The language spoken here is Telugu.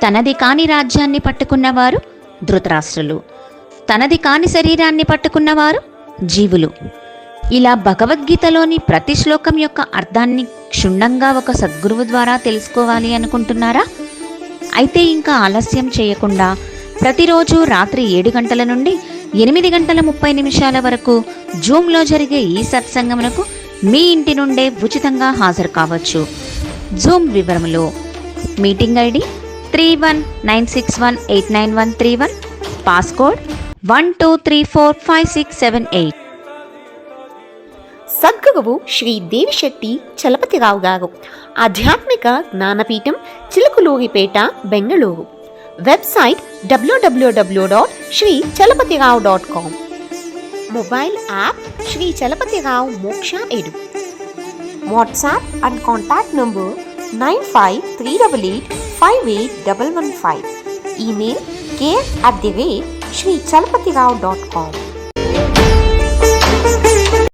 తనది కాని రాజ్యాన్ని పట్టుకున్నవారు ధృతరాష్ట్రులు, తనది కాని శరీరాన్ని పట్టుకున్నవారు జీవులు. ఇలా భగవద్గీతలోని ప్రతి శ్లోకం యొక్క అర్థాన్ని క్షుణ్ణంగా ఒక సద్గురువు ద్వారా తెలుసుకోవాలి అనుకుంటున్నారా? అయితే ఇంకా ఆలస్యం చేయకుండా ప్రతిరోజు రాత్రి 7 గంటల నుండి 8:30 వరకు జూమ్లో జరిగే ఈ సత్సంగమునకు మీ ఇంటి నుండే ఉచితంగా హాజరు కావచ్చు. జూమ్ వివరములు: మీటింగ్ ఐడి 3196189131, పాస్కోడ్ 12345678. సద్గురువు శ్రీ దేవిశెట్టి చలపతిరావు గారు, ఆధ్యాత్మిక జ్ఞానపీఠం, Chilakaluripeta, Bengaluru. Website www.srichalapathirao.com. Mobile app Srichalapathirao Moksha edu. WhatsApp and contact number 9538858115. Email care@srichalapathirao.com.